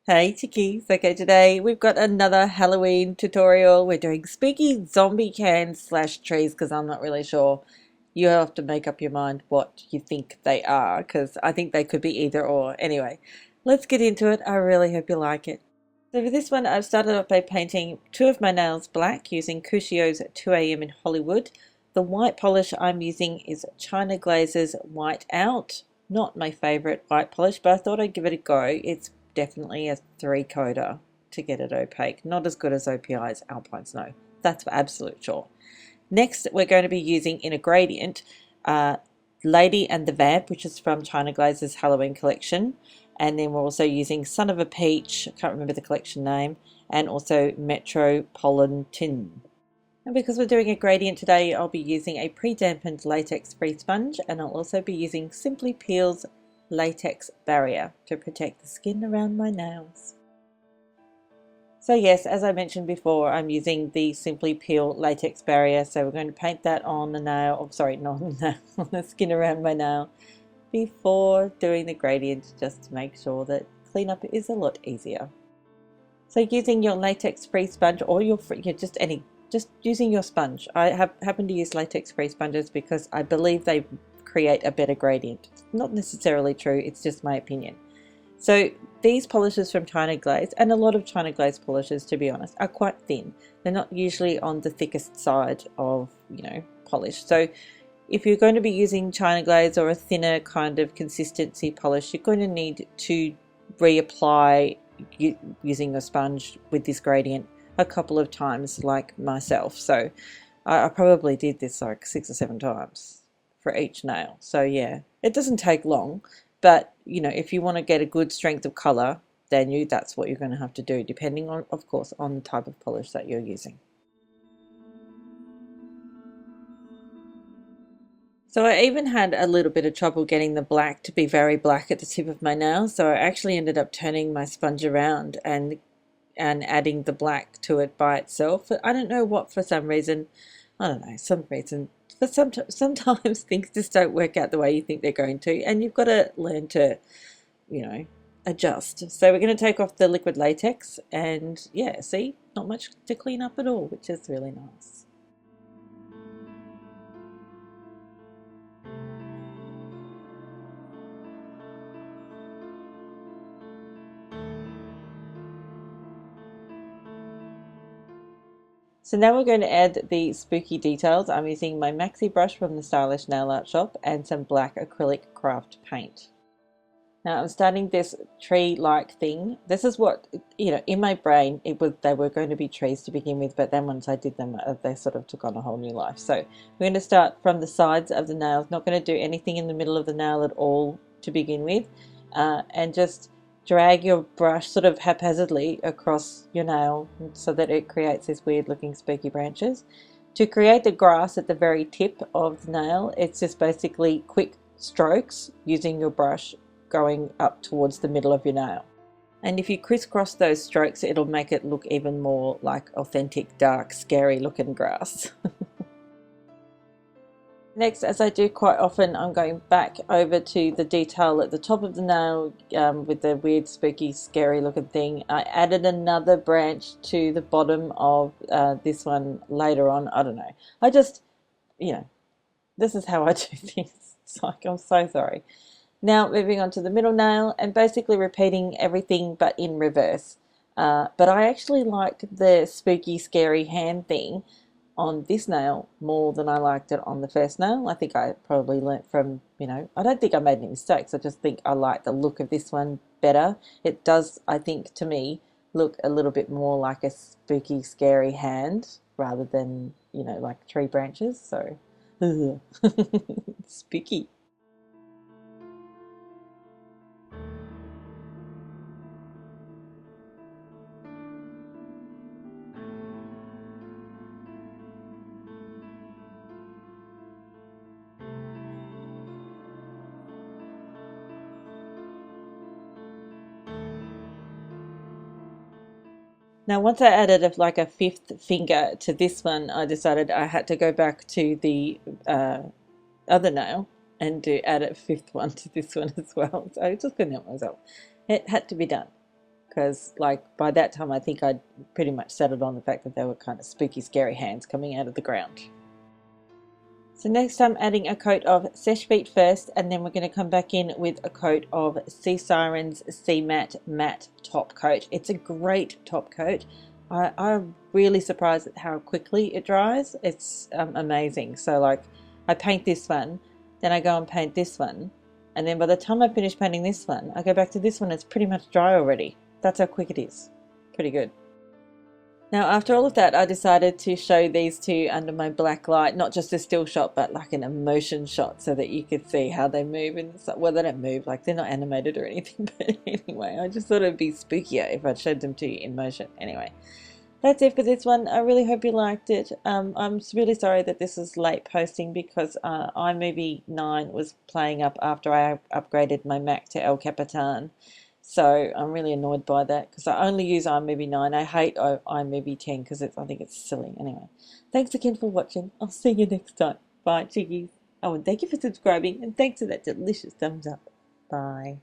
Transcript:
Hey chickies, okay, today we've got another Halloween tutorial. We're doing spooky zombie cans slash trees because I'm not really sure. You have to make up your mind what you think they are because I think they could be either or. Anyway, let's get into it. I really hope you like it. So for this one, I've started off by painting two of my nails black using Cuccio's 2 AM in Hollywood. The white polish I'm using is China Glaze's White Out. Not my favorite white polish, but I thought I'd give it a go. It's definitely a 3-coater to get it opaque. Not as good as OPI's Alpine Snow. That's for absolute sure. Next, we're going to be using in a gradient Lady and the Vamp, which is from China Glaze's Halloween collection. And then we're also using Son of a Peach, I can't remember the collection name, and also Metro Pollen-Tin. And because we're doing a gradient today, I'll be using a pre-dampened latex free sponge, and I'll also be using Simply Peel's latex barrier to protect the skin around my nails. So yes, as I mentioned before, I'm using the Simply Peel latex barrier, so we're going to paint that on the nail, oh, sorry, not on the nail, on the skin around my nail before doing the gradient, just to make sure that cleanup is a lot easier. So using your latex free sponge or your just using your sponge. I happen to use latex free sponges because I believe they create a better gradient. It's not necessarily true, it's just my opinion. So these polishes from China Glaze, and a lot of China Glaze polishes to be honest, are quite thin. They're not usually on the thickest side of, polish. So if you're going to be using China Glaze or a thinner kind of consistency polish, you're going to need to reapply using a sponge with this gradient a couple of times like myself. So I probably did this like 6 or 7 times for each nail. So yeah, it doesn't take long, but if you want to get a good strength of color, then that's what you're going to have to do, depending on, of course, on the type of polish that you're using. So I even had a little bit of trouble getting the black to be very black at the tip of my nail, so I actually ended up turning my sponge around and adding the black to it by itself. I don't know what, for some reason, I don't know, some reason, but sometimes things just don't work out the way you think they're going to, and you've got to learn to, you know, adjust. So we're going to take off the liquid latex, and yeah, see, not much to clean up at all, which is really nice. So now we're going to add the spooky details. I'm using my MAXI brush from the Stylish Nail Art Shop and some black Acrylic Craft paint. Now I'm starting this tree-like thing. This is what, in my brain, they were going to be trees to begin with, but then once I did them, they sort of took on a whole new life. So we're going to start from the sides of the nails, not going to do anything in the middle of the nail at all to begin with, and just drag your brush sort of haphazardly across your nail so that it creates these weird looking spooky branches. To create the grass at the very tip of the nail, it's just basically quick strokes using your brush going up towards the middle of your nail. And if you crisscross those strokes, it'll make it look even more like authentic, dark, scary looking grass. Next, as I do quite often, I'm going back over to the detail at the top of the nail with the weird, spooky, scary looking thing. I added another branch to the bottom of this one later on. I don't know. I just, this is how I do things. It's like, I'm so sorry. Now moving on to the middle nail and basically repeating everything but in reverse. But I actually like the spooky, scary hand thing on this nail more than I liked it on the first nail. I think I probably learnt from, I don't think I made any mistakes. I just think I like the look of this one better. It does, I think, to me, look a little bit more like a spooky, scary hand rather than, like tree branches. So, spooky. Now, once I added like a fifth finger to this one, I decided I had to go back to the other nail and add a fifth one to this one as well. So I just couldn't help myself. It had to be done. because like by that time I think I'd pretty much settled on the fact that they were kind of spooky, scary hands coming out of the ground. So next I'm adding a coat of Seche Vite first, and then we're going to come back in with a coat of Sea Sirens Sea Matte top coat. It's a great top coat. I'm really surprised at how quickly it dries. It's amazing. So like I paint this one, then I go and paint this one, and then by the time I finish painting this one, I go back to this one, it's pretty much dry already. That's how quick it is. Pretty good. Now after all of that, I decided to show these two under my black light, not just a still shot but like an emotion shot, so that you could see how they move. And well, they don't move, like they're not animated or anything, but anyway, I just thought it'd be spookier if I showed them to you in motion. Anyway, that's it for this one. I really hope you liked it. I'm really sorry that this is late posting because iMovie 9 was playing up after I upgraded my Mac to El Capitan. So I'm really annoyed by that because I only use iMovie 9. I hate iMovie 10 because I think it's silly. Anyway, thanks again for watching. I'll see you next time. Bye, chickies. Oh, and thank you for subscribing, and thanks for that delicious thumbs up. Bye.